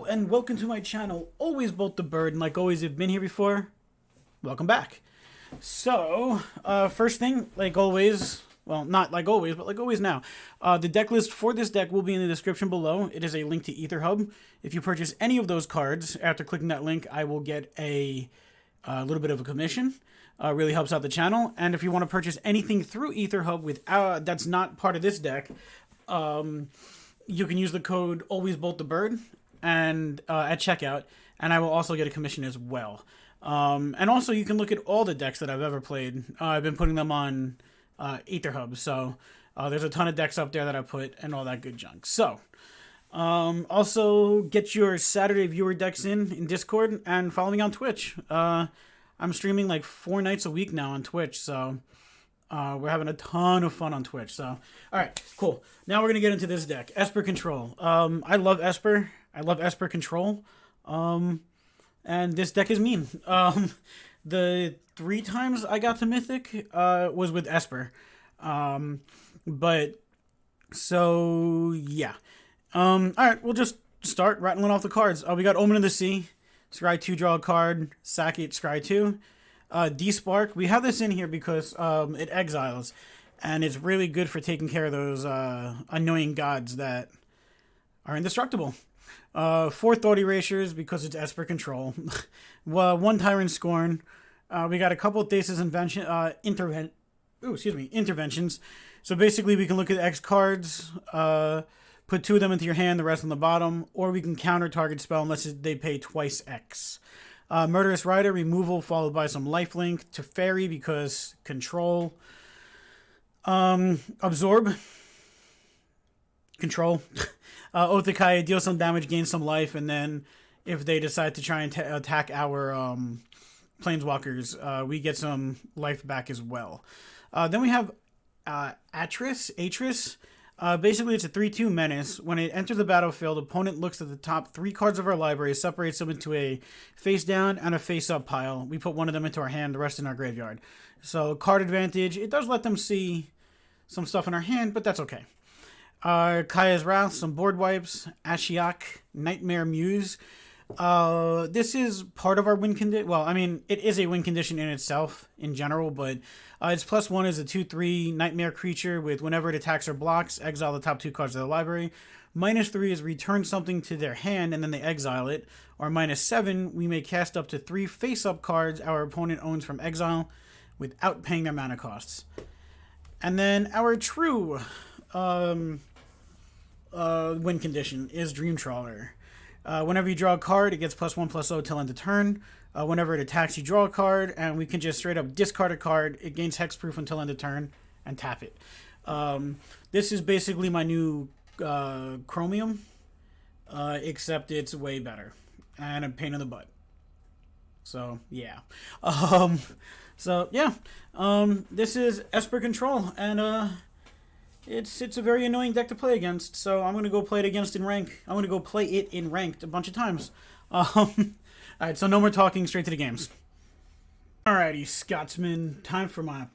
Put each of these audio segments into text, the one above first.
and welcome to my channel, Always Bolt the Bird, and like always, if you've been here before, welcome back. So, first thing, like always, well, not like always, but like always now, the deck list for this deck will be in the description below. It is a link to EtherHub. If you purchase any of those cards, after clicking that link, I will get a little bit of a commission. Really helps out the channel. And if you want to purchase anything through EtherHub that's not part of this deck, you can use the code AlwaysBoltTheBird and at checkout, and I will also get a commission as well. And also, you can look at all the decks that I've ever played. I've been putting them on EtherHub, so there's a ton of decks up there that I put and all that good junk. So, also get your Saturday viewer decks in Discord and follow me on Twitch. I'm streaming like 4 nights a week now on Twitch, so we're having a ton of fun on Twitch. So, all right, cool. Now we're gonna get into this deck, Esper Control. I love Esper. I love Esper Control. And this deck is mean. The 3 times I got to Mythic was with Esper. But so yeah. All right, we'll just start rattling off the cards. We got Omen of the Sea. Scry 2, draw a card. Sack it, Scry 2. D-Spark. We have this in here because it exiles. And it's really good for taking care of those annoying gods that are indestructible. 4 Thought Erasures because it's Esper Control. 1 Tyrant Scorn. We got a couple of Thesis interventions. So basically we can look at X cards, put 2 of them into your hand, the rest on the bottom, or we can counter target spell unless they pay twice X. Murderous Rider, removal followed by some lifelink. Teferi because control. Absorb. Control. Othakaya, deal some damage, gain some life, and then if they decide to try and attack our planeswalkers, we get some life back as well. Then we have Atris. Basically, it's a 3/2 menace. When it enters the battlefield, opponent looks at the top 3 cards of our library, separates them into a face down and a face up pile. We put 1 of them into our hand, the rest in our graveyard. So card advantage. It does let them see some stuff in our hand, but that's okay. Kaya's Wrath, some board wipes, Ashiok, Nightmare Muse. This is part of our win condition. Well, I mean, it is a win condition in itself, in general, but its +1 is a 2/3 Nightmare creature with whenever it attacks or blocks, exile the top 2 cards of the library. -3 is return something to their hand and then they exile it. Or -7, we may cast up to 3 face-up cards our opponent owns from exile without paying their mana costs. And then our true win condition is Dream Trawler. Whenever you draw a card, it gets +1/+0 till end of turn. Whenever it attacks, you draw a card, and we can just straight up discard a card. It gains hexproof until end of turn, and tap it. This is basically my new Chromium, except it's way better and a pain in the butt. So yeah, this is Esper Control, and It's a very annoying deck to play against, so I'm gonna go play it in ranked a bunch of times. Alright, so no more talking, straight to the games. Alrighty, Scotsman, time for my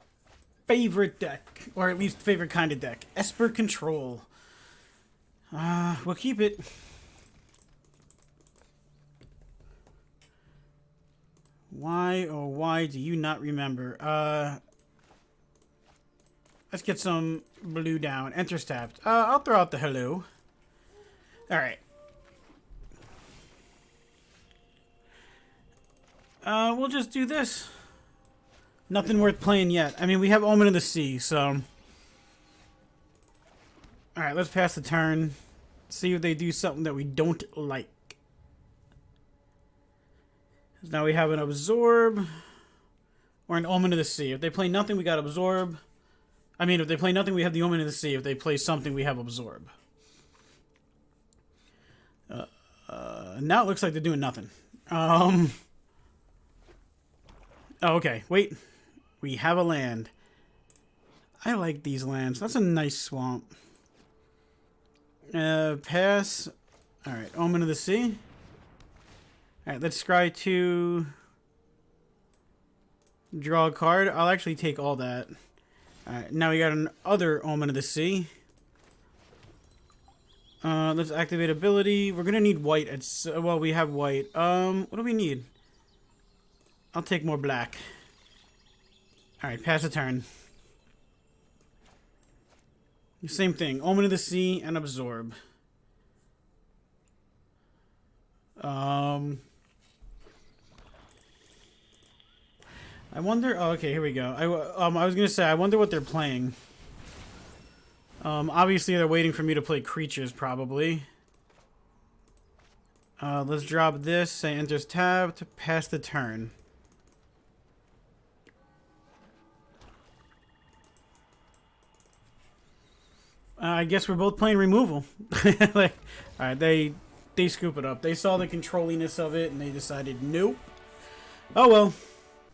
favorite deck, or at least favorite kind of deck, Esper Control. We'll keep it. Why, oh why do you not remember? Let's get some blue down. Enters tapped. I'll throw out the hello. Alright. We'll just do this. Nothing worth playing yet. I mean, we have Omen of the Sea, so... Alright, let's pass the turn. See if they do something that we don't like. Now we have an Absorb. Or an Omen of the Sea. If they play nothing, we got Absorb. I mean, if they play nothing, we have the Omen of the Sea. If they play something, we have Absorb. Now it looks like they're doing nothing. Oh, okay. Wait. We have a land. I like these lands. That's a nice swamp. Pass. Alright, Omen of the Sea. Alright, let's scry 2. Draw a card. I'll actually take all that. Alright, now we got another Omen of the Sea. Let's activate ability. We're gonna need white. Well, we have white. What do we need? I'll take more black. Alright, pass a turn. Same thing. Omen of the Sea and absorb. I wonder. Oh, okay, here we go. I was gonna say, I wonder what they're playing. Obviously they're waiting for me to play creatures, probably. Let's drop this. Say enters tab to pass the turn. I guess we're both playing removal. Like, all right, they scoop it up. They saw the controlliness of it and they decided nope. Oh well.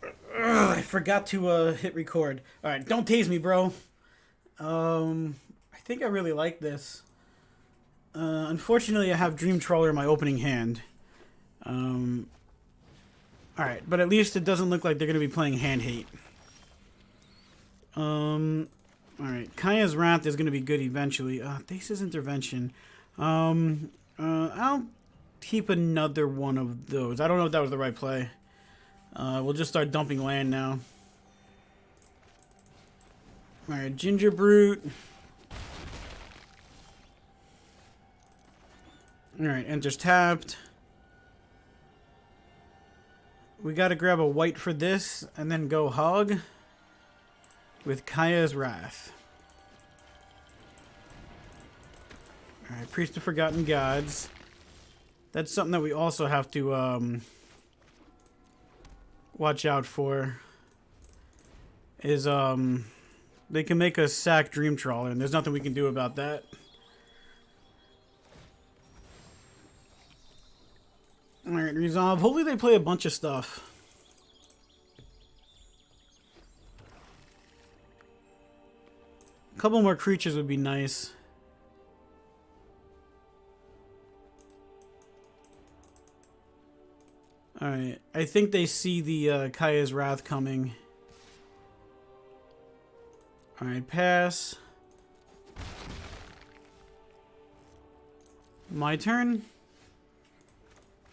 Ugh, I forgot to hit record. All right, don't tase me, bro. I think I really like this. Unfortunately, I have Dream Trawler in my opening hand. All right, but at least it doesn't look like they're gonna be playing hand hate. All right, Kaya's Wrath is going to be good eventually. Thesis Intervention. I'll keep another one of those. I don't know if that was the right play. We'll just start dumping land now. All right, Ginger Brute. All right, enters tapped. We got to grab a white for this and then go hog with Kaya's Wrath. Alright, Priest of Forgotten Gods. That's something that we also have to watch out for. Is they can make us sack Dream Trawler, and there's nothing we can do about that. Alright, resolve. Hopefully they play a bunch of stuff. A couple more creatures would be nice. Alright, I think they see the Kaya's Wrath coming. Alright, pass. My turn.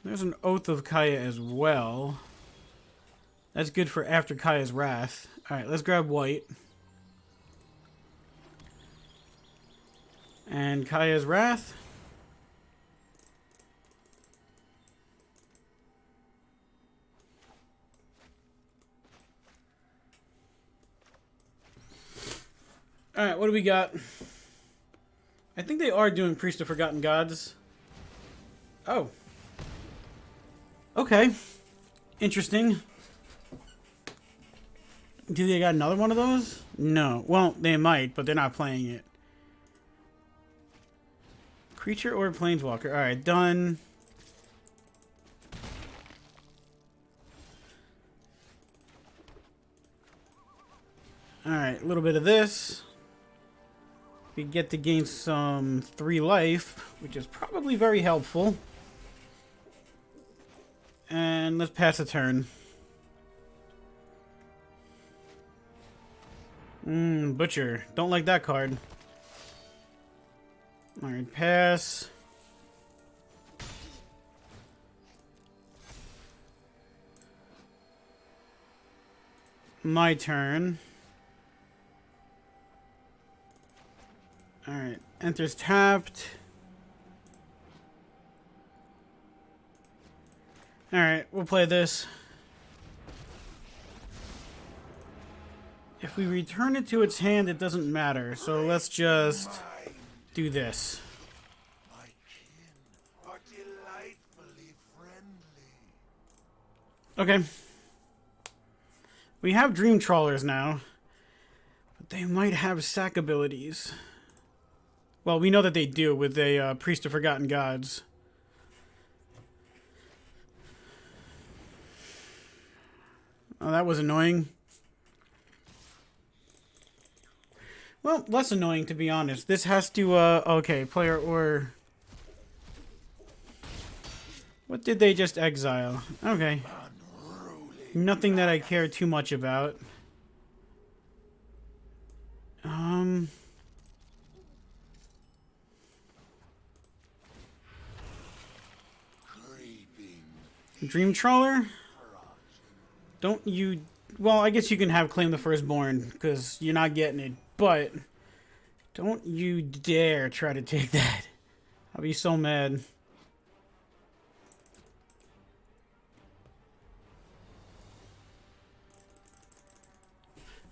There's an Oath of Kaya as well. That's good for after Kaya's Wrath. Alright, let's grab white. And Kaya's Wrath. Alright, what do we got? I think they are doing Priest of Forgotten Gods. Oh. Okay. Interesting. Do they got another one of those? No. Well, they might, but they're not playing it. Creature or Planeswalker. Alright, done. Alright, a little bit of this. We get to gain some 3 life, which is probably very helpful. And let's pass a turn. Butcher. Don't like that card. Alright, pass. My turn. Alright, enters tapped. Alright, we'll play this. If we return it to its hand, it doesn't matter. So let's just do this. My kin are delightfully friendly. Okay. We have Dream Trawlers now. But they might have sack abilities. Well, we know that they do with a Priest of Forgotten Gods. Oh, that was annoying. Well, less annoying, to be honest. This has to, okay, player or... What did they just exile? Okay. Nothing that I care too much about. Dream Trawler? Don't you... Well, I guess you can have Claim the Firstborn, because you're not getting it. But don't you dare try to take that. I'll be so mad.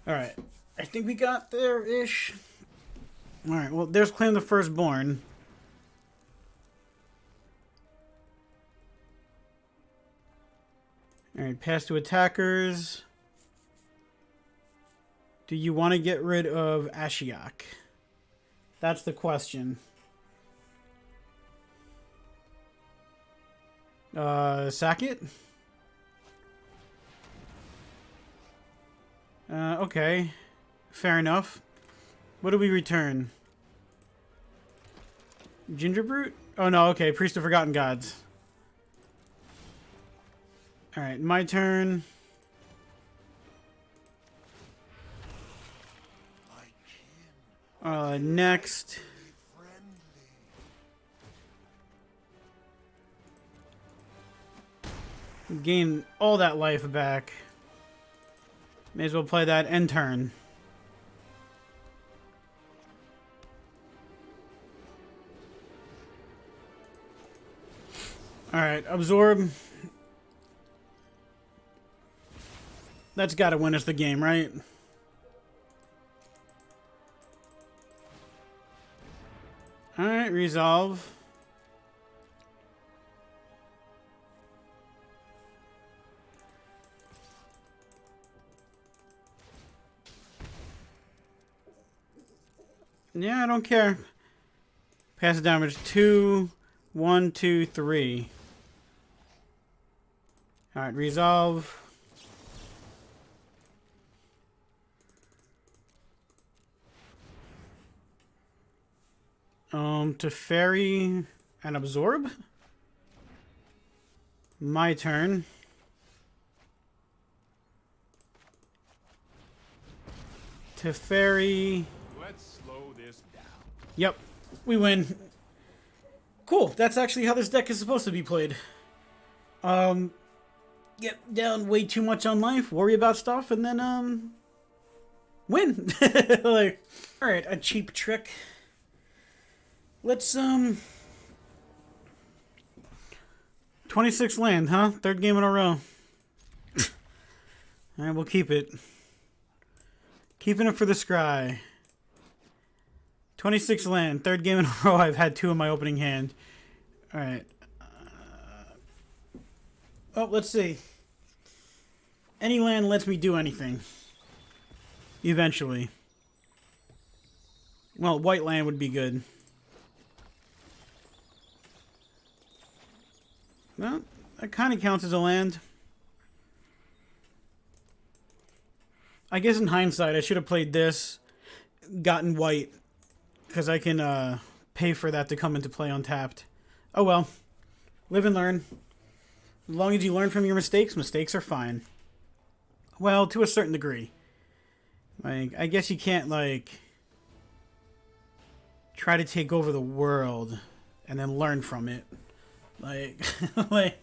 Alright. I think we got there-ish. Alright, well, there's Claim the Firstborn. Alright, pass to attackers. Do you want to get rid of Ashiok? That's the question. Sack it? Okay. Fair enough. What do we return? Gingerbrute? Oh no, okay. Priest of Forgotten Gods. Alright, my turn. Next. Gain all that life back. May as well play that end turn. Alright, absorb. That's gotta win us the game, right? Alright, resolve. Yeah, I don't care. Passive damage 2, 1, 2, 3. Alright, resolve. To fairy and absorb. My turn. To fairy. Let's slow this down. Yep, we win. Cool. That's actually how this deck is supposed to be played. Get down way too much on life, worry about stuff, and then win. Like, all right, a cheap trick. Let's 26 land, huh? Third game in a row. All right, we'll keep it. Keeping it for the scry. 26 land, third game in a row. I've had 2 in my opening hand. All right. Oh, let's see. Any land lets me do anything. Eventually. Well, white land would be good. Well, that kind of counts as a land. I guess in hindsight, I should have played this, gotten white, because I can pay for that to come into play untapped. Oh well. Live and learn. As long as you learn from your mistakes, mistakes are fine. Well, to a certain degree. Like, I guess you can't, like, try to take over the world and then learn from it. Like, like,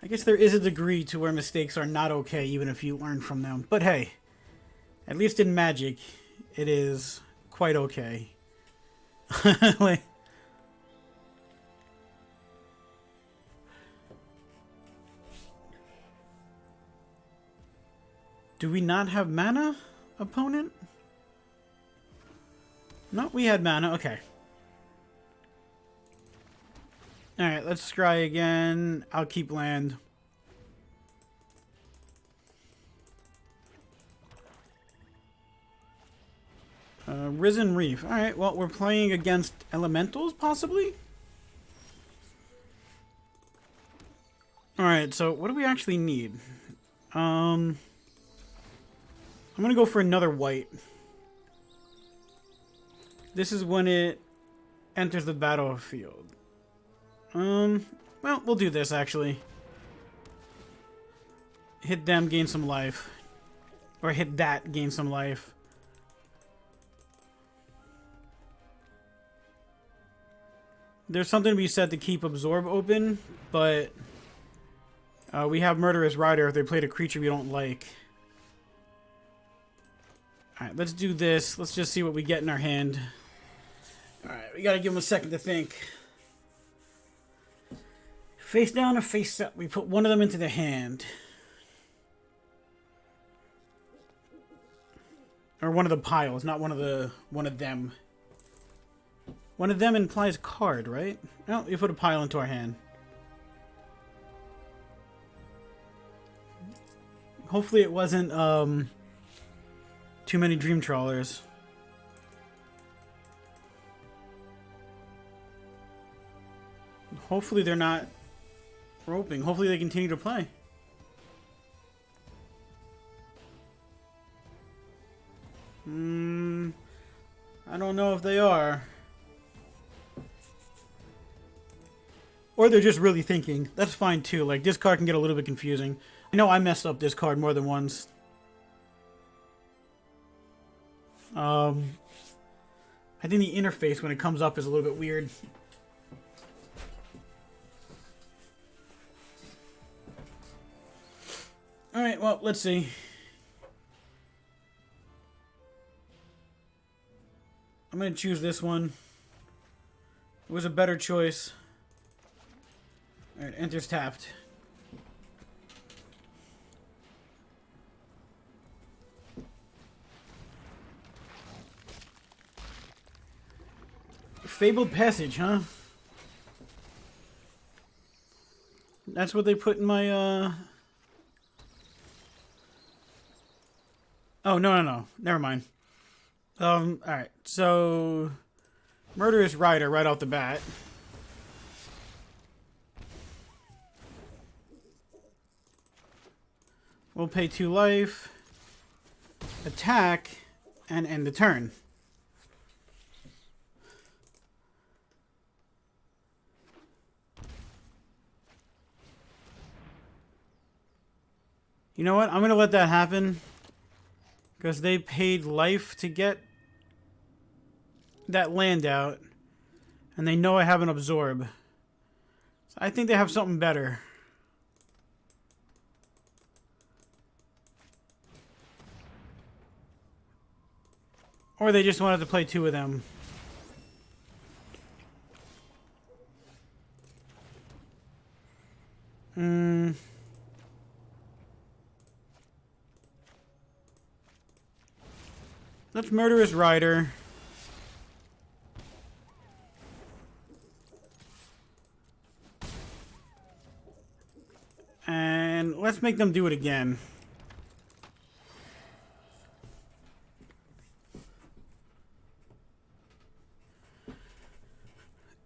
I guess there is a degree to where mistakes are not okay, even if you learn from them. But hey, at least in Magic, it is quite okay. Like, do we not have mana, opponent? No, we had mana. Okay. Alright, let's scry again. I'll keep land. Risen Reef. Alright, well, we're playing against elementals, possibly? Alright, so what do we actually need? I'm gonna go for another white. This is when it enters the battlefield. Well, we'll do this, actually. Hit them, gain some life. Or hit that, gain some life. there's something to be said to keep Absorb open, but we have Murderous Rider if they played a creature we don't like. Alright, let's do this. Let's just see what we get in our hand. Alright, we gotta give them a second to think. Face down or face up? We put one of them into the hand. Or one of the piles, not one of them. One of them implies card, right? No, you put a pile into our hand. Hopefully it wasn't too many Dream Trawlers. Hopefully they're not roping. Hopefully they continue to play. I don't know if they are. Or they're just really thinking. That's fine too. Like, this card can get a little bit confusing. I know I messed up this card more than once. I think the interface when it comes up is a little bit weird. Alright, well, let's see. I'm going to choose this one. It was a better choice. Alright, enters tapped. Fabled Passage, huh? That's what they put in my, Oh, no. Never mind. Alright. So, Murderous Rider right off the bat. We'll pay 2 life, attack, and end the turn. You know what? I'm going to let that happen. Because they paid life to get that land out. And they know I have an Absorb. So I think they have something better. Or they just wanted to play 2 of them. Let's Murderous Rider. And let's make them do it again.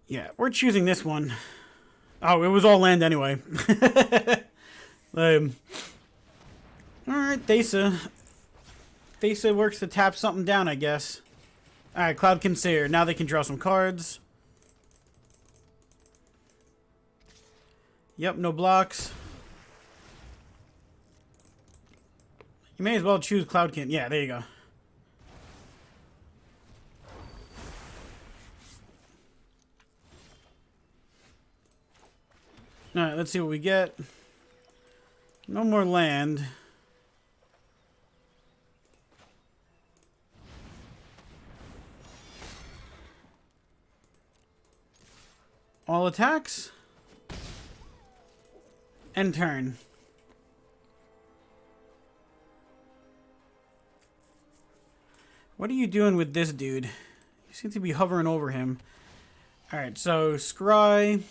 Yeah, we're choosing this one. Oh, it was all land anyway. Alright, Thesa. Thesa works to tap something down, I guess. Alright, Cloud Consayer. Now they can draw some cards. Yep, no blocks. You may as well choose Cloudkin. Yeah, there you go. Alright, let's see what we get. No more land. All attacks. End turn. What are you doing with this dude? You seem to be hovering over him. Alright, so Scry.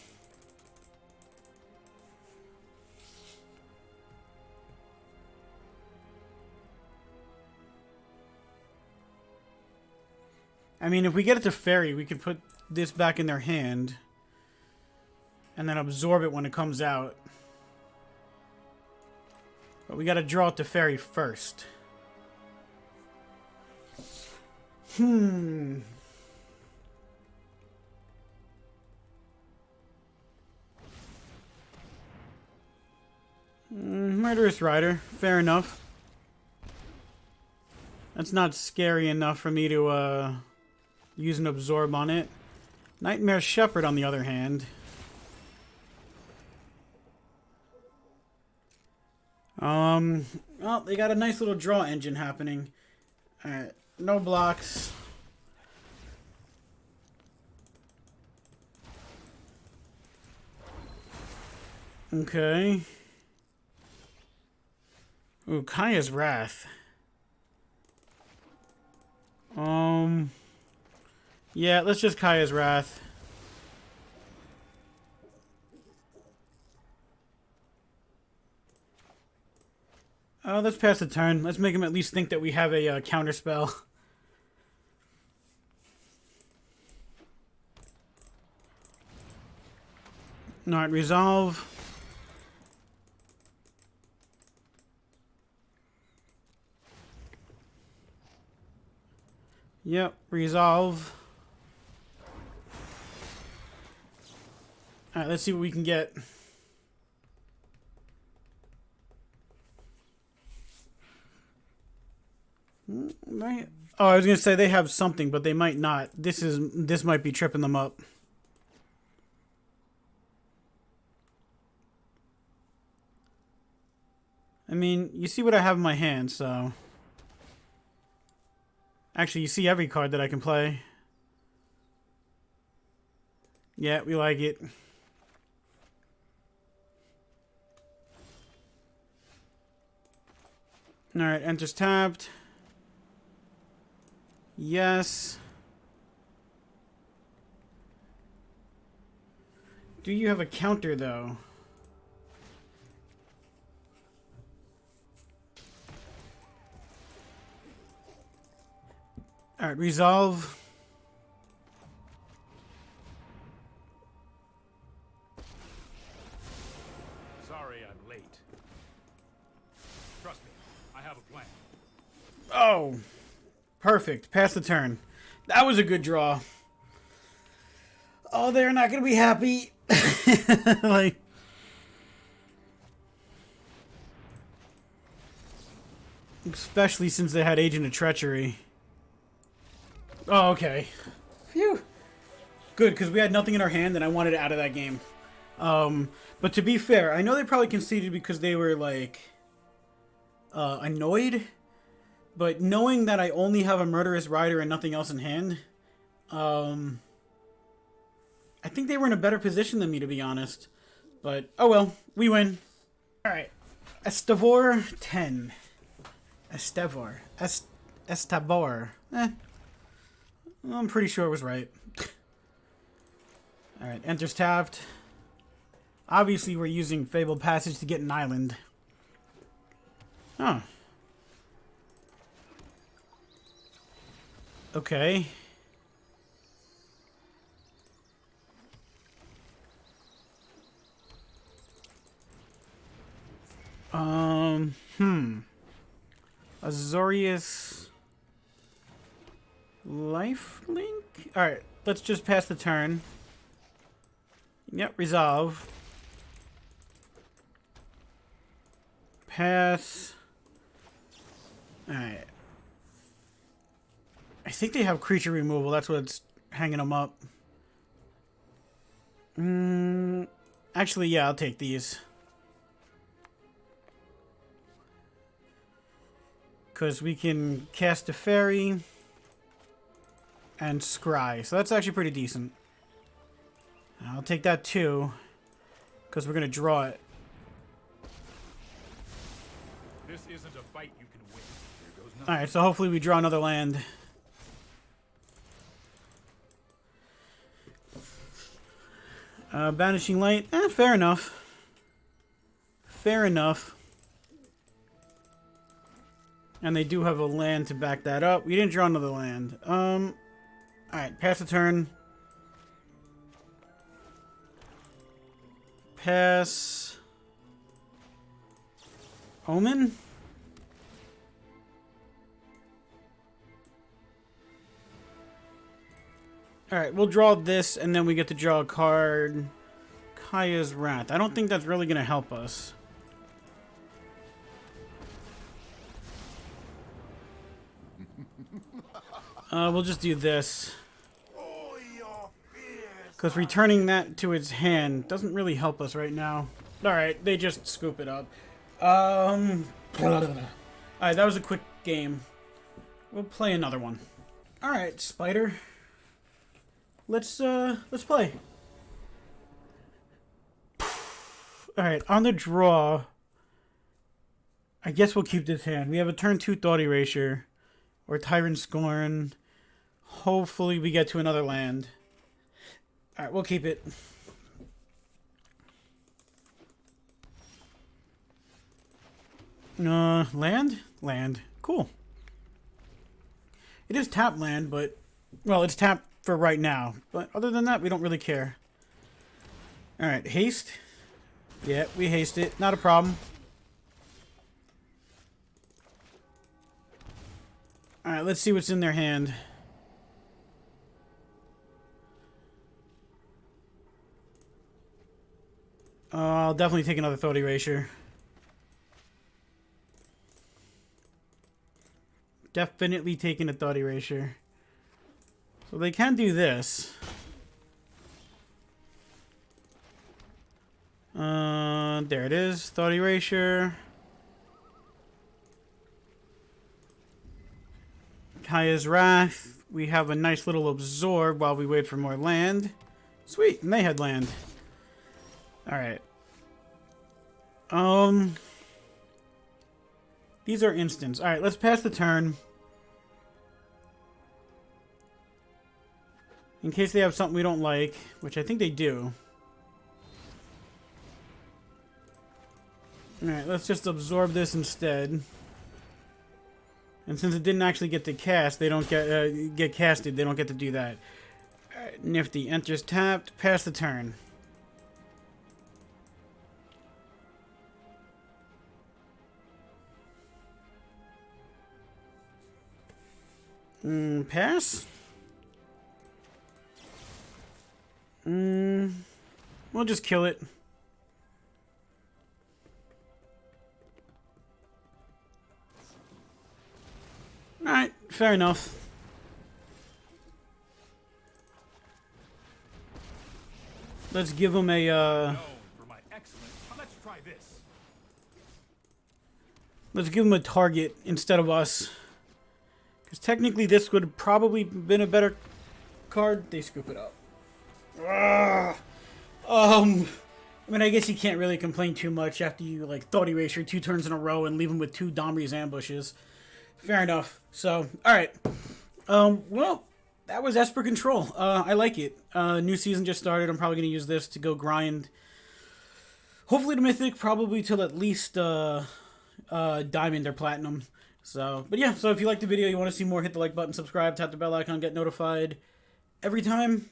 I mean, if we get it to Fairy, we could put this back in their hand. And then absorb it when it comes out. But we gotta draw it to Fairy first. Murderous Rider. Fair enough. That's not scary enough for me to use an Absorb on it. Nightmare Shepherd, on the other hand. Well, they got a nice little draw engine happening. Alright, no blocks. Okay. Ooh, Kaya's Wrath. Yeah, let's just Kaya's Wrath. Let's pass the turn. Let's make him at least think that we have a counter spell. Alright, resolve. Yep, resolve. Alright, let's see what we can get. Oh, I was gonna say they have something, but they might not. This might be tripping them up. I mean, you see what I have in my hand, so... Actually, you see every card that I can play. Yeah, we like it. Alright, enters tapped. Yes. Do you have a counter, though? Alright, resolve. Sorry I'm late. Trust me, I have a plan. Oh! Perfect. Pass the turn. That was a good draw. Oh, they're not going to be happy. Like... Especially since they had Agent of Treachery. Oh, okay. Phew. Good, because we had nothing in our hand and I wanted it out of that game. But to be fair, I know they probably conceded because they were, like, annoyed. But knowing that I only have a Murderous Rider and nothing else in hand, I think they were in a better position than me, to be honest. But, oh well, we win. Alright. Estavor 10. Estavor. Estavor. I'm pretty sure it was right. Alright, enters tapped. Obviously, we're using Fabled Passage to get an island. Oh. Okay. Azorius Lifelink? Alright, let's just pass the turn. Yep, resolve. Pass. Alright. I think they have creature removal. That's what's hanging them up. Actually, yeah, I'll take these. Because we can cast a fairy and scry. So that's actually pretty decent. I'll take that too. Because we're going to draw it. This isn't a fight you can win. There goes nothing. Alright, so hopefully we draw another land. Banishing Light. Fair enough. Fair enough. And they do have a land to back that up. We didn't draw another land. Alright, pass the turn. Pass. Omen? Alright, we'll draw this, and then we get to draw a card. Kaya's Wrath. I don't think that's really going to help us. We'll just do this. All your fears Because returning that to its hand doesn't really help us right now. Alright, they just scoop it up. Alright, that was a quick game. We'll play another one. Alright, Spider. Let's play. Alright, on the draw, I guess we'll keep this hand. We have a turn 2 Thought Erasure, or Tyrant Scorn. Hopefully we get to another land. Alright, we'll keep it. Land? Land. Cool. It is tap land, but... Well, it's tap for right now. But other than that, we don't really care. Alright, haste. Yeah, we haste it. Not a problem. Alright, let's see what's in their hand. I'll definitely take another Thought Erasure. Definitely taking a Thought Erasure. So they can do this. There it is. Thought Erasure. Kaya's Wrath. We have a nice little absorb while we wait for more land. Sweet, and they had land. Alright. These are instants. Alright, let's pass the turn. In case they have something we don't like, which I think they do. Alright, let's just absorb this instead. And since it didn't actually get to cast, they don't get casted. They don't get to do that. Alright, nifty. Enters tapped. Pass the turn. Pass? We'll just kill it. Alright, fair enough. Let's give him a, Let's try this. let's give him a target instead of us. Because technically this would have probably been a better card. They scoop it up. I mean, I guess you can't really complain too much after you, like, Thought Erasure 2 turns in a row and leave him with 2 Domri's ambushes. Fair enough. So, alright. Well, that was Esper Control. I like it. New season just started. I'm probably going to use this to go grind. Hopefully to Mythic, probably till at least, Diamond or Platinum. So, but yeah, so if you liked the video, you want to see more, hit the like button, subscribe, tap the bell icon, get notified every time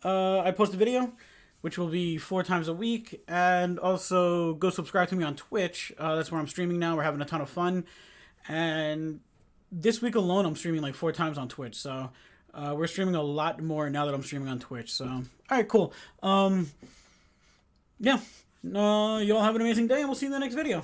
I post a video, which will be 4 times a week. And also go subscribe to me on Twitch. That's where I'm streaming now. We're having a ton of fun. And this week alone, I'm streaming like 4 times on Twitch. So we're streaming a lot more now that I'm streaming on Twitch. So, all right, cool. Yeah. You all have an amazing day, and we'll see you in the next video.